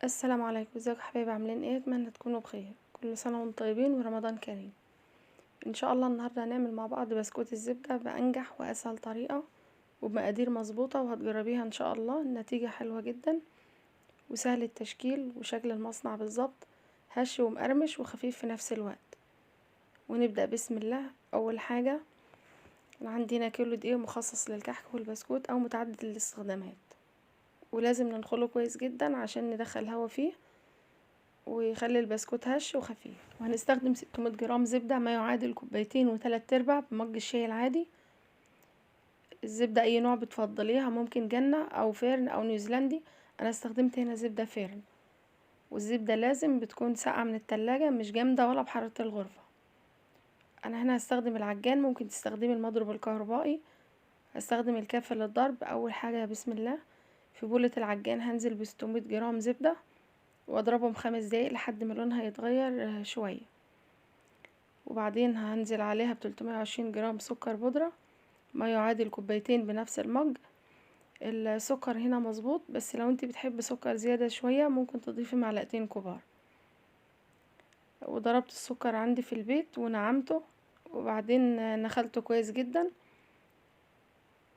السلام عليكم، ازيكم يا حبايبي؟ عاملين ايه؟ اتمنى تكونوا بخير. كل سنه وانتم طيبين ورمضان كريم. ان شاء الله النهارده هنعمل مع بعض بسكوت الزبده بانجح واسهل طريقه وبمقادير مظبوطه، وهتجربيها ان شاء الله. النتيجه حلوه جدا وسهل التشكيل وشكل المصنع بالظبط، هش ومقرمش وخفيف في نفس الوقت. ونبدا بسم الله. اول حاجه أنا عندي هنا كيلو دقيق مخصص للكحك والبسكوت او متعدد الاستخدامات، ولازم ننخله كويس جدا عشان ندخل هوا فيه ويخلي البسكوت هش وخفيف. وهنستخدم 600 جرام زبدة، ما يعادل كوبايتين وتلات ارباع بمج الشاي العادي. الزبدة اي نوع بتفضليها، ممكن جنة او فيرن او نيوزيلندي. انا استخدمت هنا زبدة فيرن، والزبدة لازم بتكون ساقعة من التلاجة، مش جامدة ولا بحرارة الغرفة. انا هنا هستخدم العجان، ممكن تستخدمي المضرب الكهربائي. هستخدم الكافة للضرب. اول حاجة بسم الله، في بولة العجان هنزل ب 600 جرام زبدة واضربهم 5 دقايق لحد ما لونها يتغير شوية. وبعدين هنزل عليها ب320 جرام سكر بودرة، ما يعادل كوبايتين بنفس المج. السكر هنا مظبوط، بس لو انت بتحب سكر زيادة شوية ممكن تضيفي معلقتين كبار. وضربت السكر عندي في البيت ونعمته، وبعدين نخلته كويس جدا.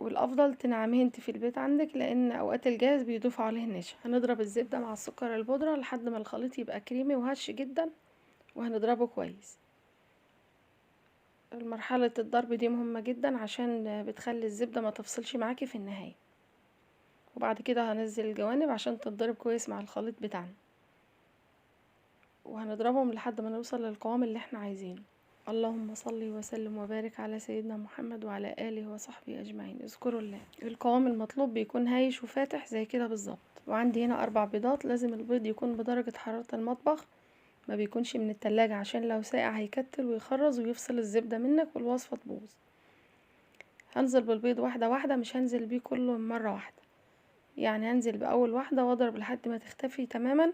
والافضل تنعميه انت في البيت عندك، لان اوقات الجاهز بيضيفوا عليه نشا. هنضرب الزبدة مع السكر البودرة لحد ما الخليط يبقى كريمي وهش جدا، وهنضربه كويس. مرحلة الضرب دي مهمة جدا عشان بتخلي الزبدة ما تفصلش معاكي في النهاية. وبعد كده هنزل الجوانب عشان تتضرب كويس مع الخليط بتاعنا، وهنضربهم لحد ما نوصل للقوام اللي احنا عايزينه. اللهم صل وسلم وبارك على سيدنا محمد وعلى آله وصحبه أجمعين. اذكروا الله. القوام المطلوب بيكون هايش وفاتح زي كده بالظبط. وعندي هنا 4 بيضات. لازم البيض يكون بدرجة حرارة المطبخ، ما بيكونش من التلاجة، عشان لو ساقع هيكتل ويخرز ويفصل الزبدة منك والوصفة تبوظ. هنزل بالبيض واحدة واحدة، مش هنزل بيه كله مرة واحدة. يعني هنزل بأول واحدة واضرب لحد ما تختفي تماما،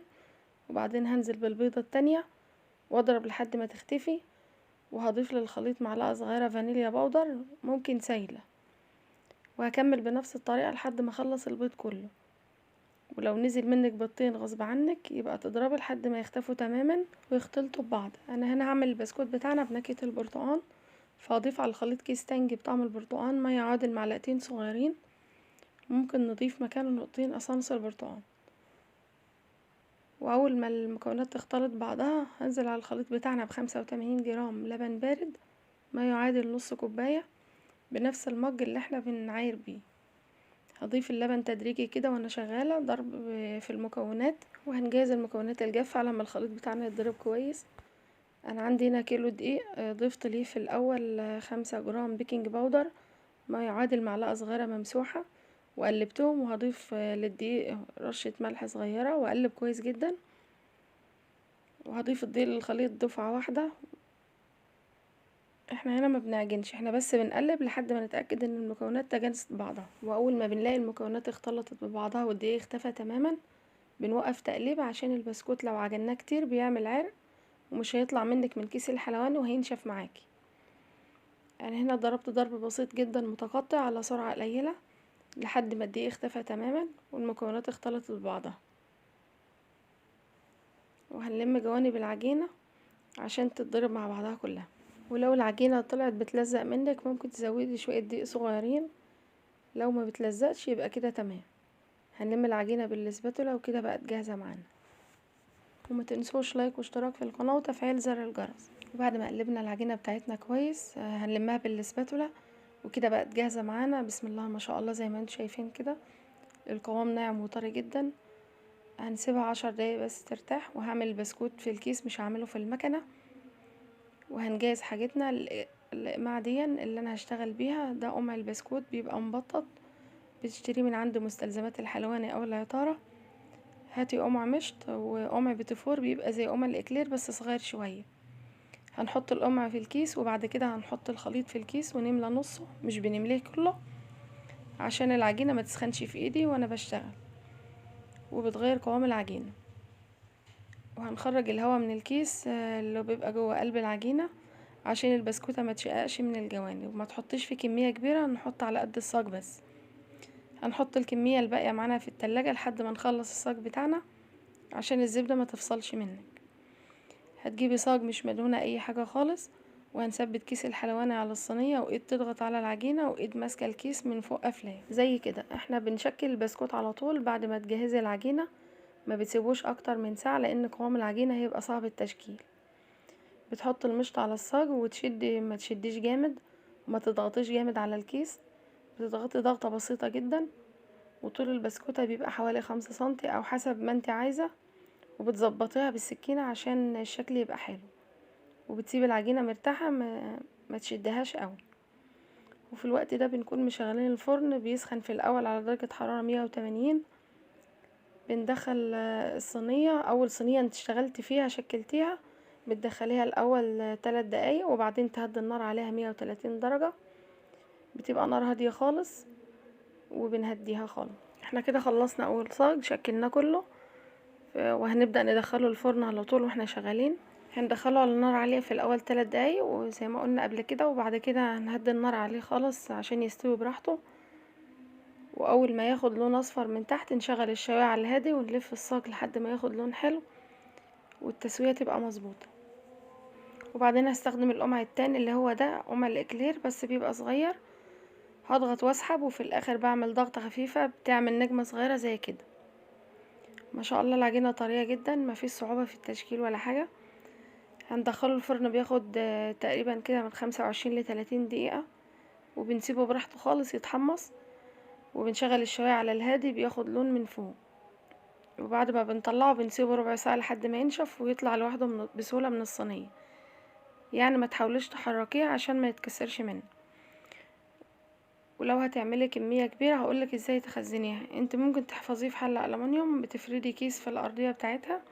وبعدين هنزل بالبيضة التانية واضرب لحد ما تختفي. وهضيف للخليط معلقة صغيرة فانيليا بودر، ممكن سايلة. وهكمل بنفس الطريقة لحد ما اخلص البيض كله. ولو نزل منك بيضتين غصب عنك، يبقى تضربي لحد ما يختفوا تماما ويختلطوا ببعض. انا هنا هعمل البسكوت بتاعنا بنكهة البرتقال، فاضيف على الخليط كيس تانجي بطعم البرتقال، ما يعادل معلقتين صغيرين. ممكن نضيف مكانه نقطتين اسانس البرتقال. واول ما المكونات تختلط بعضها، هنزل على الخليط بتاعنا ب85 جرام لبن بارد، ما يعادل نص كوباية، بنفس المج اللي احنا بنعاير بيه. هضيف اللبن تدريجي كده وانا شغالة ضرب في المكونات. وهنجهز المكونات الجافة لما الخليط بتاعنا يتضرب كويس. انا عندي هنا كيلو دقيق، ضفت ليه في الاول 5 جرام بيكنج باودر، ما يعادل معلقة صغيرة ممسوحة، وقلبتهم. وهضيف للدقيق رشة ملح صغيرة واقلب كويس جدا. وهضيف الدقيق للخليط دفعة واحدة. احنا هنا ما بنعجنش، احنا بس بنقلب لحد ما نتأكد ان المكونات تجانست بعضها. واول ما بنلاقي المكونات اختلطت ببعضها والدقيق اختفى تماما، بنوقف تقليب، عشان البسكوت لو عجناه كتير بيعمل عرق ومش هيطلع منك من كيس الحلواني وهينشف معاكي. يعني هنا ضربت ضرب بسيط جدا متقطع على سرعة قليلة لحد ما الدقيق اختفى تماما والمكونات اختلطت ببعضها. وهنلم جوانب العجينة عشان تتضرب مع بعضها كلها. ولو العجينة طلعت بتلزق منك، ممكن تزودي شوية دقيق صغيرين. لو ما بتلزقش يبقى كده تمام. هنلم العجينة بالاسباتولا، وكده بقت جاهزة معانا. وما تنسوش لايك واشتراك في القناة وتفعيل زر الجرس. وبعد ما قلبنا العجينة بتاعتنا كويس، هنلمها بالاسباتولا، وكده بقت جاهزة معانا. بسم الله ما شاء الله، زي ما انتم شايفين كده القوام ناعم وطري جدا. هنسيبها 10 دقايق بس ترتاح. وهعمل البسكوت في الكيس، مش هعمله في المكنة. وهنجهز حاجتنا. الإقماع دي اللي انا هشتغل بيها، ده قمع البسكوت بيبقى مبطط، بتشتريه من عند مستلزمات الحلواني او العطارة. هاتي قمع مشط وقمع بيتيفور، بيبقى زي قمع الاكلير بس صغير شوية. هنحط القمع في الكيس، وبعد كده هنحط الخليط في الكيس ونملى نصه، مش بنمليه كله عشان العجينة ما تسخنش في ايدي وانا بشتغل، وبتغير قوام العجينة. وهنخرج الهواء من الكيس اللي بيبقى جوه قلب العجينة، عشان البسكوتة ما تشققش من الجوانب. وما تحطيش في كمية كبيرة، نحط على قد الصاج بس. هنحط الكمية الباقية معانا في التلاجة لحد ما نخلص الصاج بتاعنا. عشان الزبدة ما تفصلش منك. هتجيبي صاج مش مدهونة اي حاجة خالص، وهنثبت كيس الحلواني على الصينية، وايد تضغط على العجينة وايد ماسكة الكيس من فوق قافلاه زي كده. احنا بنشكل البسكوت على طول بعد ما تجهزي العجينة، ما بتسيبوش اكتر من ساعة لان قوام العجينة هيبقى صعب التشكيل. بتحط المشط على الصاج وتشدي، ما تشديش جامد وما تضغطيش جامد على الكيس، بتضغطي ضغطة بسيطة جدا. وطول البسكوتة بيبقى حوالي 5 سنتي او حسب ما انت عايزة، وبتظبطيها بالسكينة عشان الشكل يبقى حلو. وبتسيب العجينة مرتاحة، ما تشدهاش قوي. وفي الوقت ده بنكون مشغلين الفرن بيسخن في الاول على درجة حرارة 180. بندخل الصينية، اول صينية انت اشتغلت فيها شكلتيها بتدخليها الاول 3 دقايق، وبعدين تهدي النار عليها 130 درجة. بتبقى نار هادية خالص وبنهديها خالص. احنا كده خلصنا اول صاج شكلناه كله، وهنبدأ ندخله الفرن على طول واحنا شغالين. هندخله على النار عالية في الاول 3 دقايق وزي ما قلنا قبل كده، وبعد كده هنهدي النار عليه خالص عشان يستوي براحته. واول ما ياخد لون اصفر من تحت نشغل الشوايه على الهادي ونلف الصاج لحد ما ياخد لون حلو والتسوية تبقى مظبوطة. وبعدين هستخدم القمع التاني اللي هو ده قمع الاكلير بس بيبقى صغير، هضغط واسحب وفي الاخر بعمل ضغطة خفيفة بتعمل نجمة صغيرة زي كده. ما شاء الله العجينة طرية جدا، ما فيش صعوبة في التشكيل ولا حاجة. هندخله الفرن بياخد تقريبا كده من 25 ل30 دقيقة، وبنسيبه براحته خالص يتحمص. وبنشغل الشواية على الهادي بياخد لون من فوق، وبعد ما بنطلعه بنسيبه ربع ساعة لحد ما ينشف ويطلع لوحده بسهولة من الصينية. يعني ما تحاوليش تحركيه عشان ما يتكسرش منه. ولو هتعملي كمية كبيرة هقولك ازاي تخزنيها. انت ممكن تحفظيه في حلة ألمنيوم، بتفردي كيس في الأرضية بتاعتها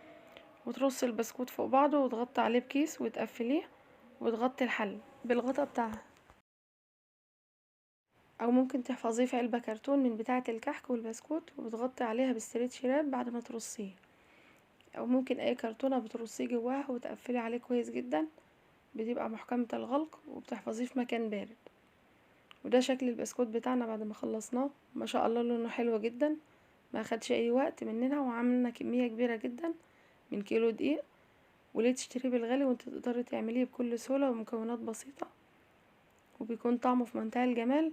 وترصي البسكوت فوق بعضه وتغطي عليه بكيس وتقفليه وتغطي الحل بالغطا بتاعها. او ممكن تحفظيه في علبة كرتون من بتاعة الكحك والبسكوت وبتغطي عليها بالستريتش راب بعد ما ترصيه. او ممكن اي كرتونة بترصيه جواها وتقفلي عليه كويس جدا، بتبقى محكمة الغلق وبتحفظيه في مكان بارد. وده شكل البسكوت بتاعنا بعد ما خلصناه. ما شاء الله لونه حلو جدا، ما اخدش اي وقت مننا، وعملنا كمية كبيرة جدا من كيلو دقيق. وليه تشتريه بالغالي وانت تقدري تعمليه بكل سهولة ومكونات بسيطة، وبيكون طعمه في منتهى الجمال.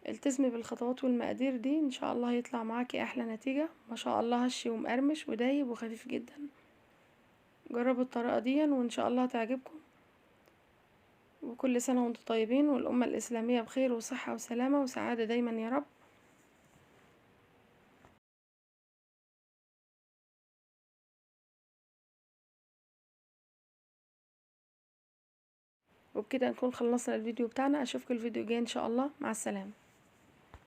التزمي بالخطوات والمقادير دي ان شاء الله هيطلع معاكي احلى نتيجة. ما شاء الله هشي ومقرمش ودايب وخفيف جدا. جربوا الطريقة دي وان شاء الله هتعجبكم. وكل سنة وانتم طيبين والأمة الإسلامية بخير وصحة وسلامة وسعادة دايما يا رب. وبكده نكون خلصنا الفيديو بتاعنا. اشوفكم الفيديو الجاي ان شاء الله. مع السلامة.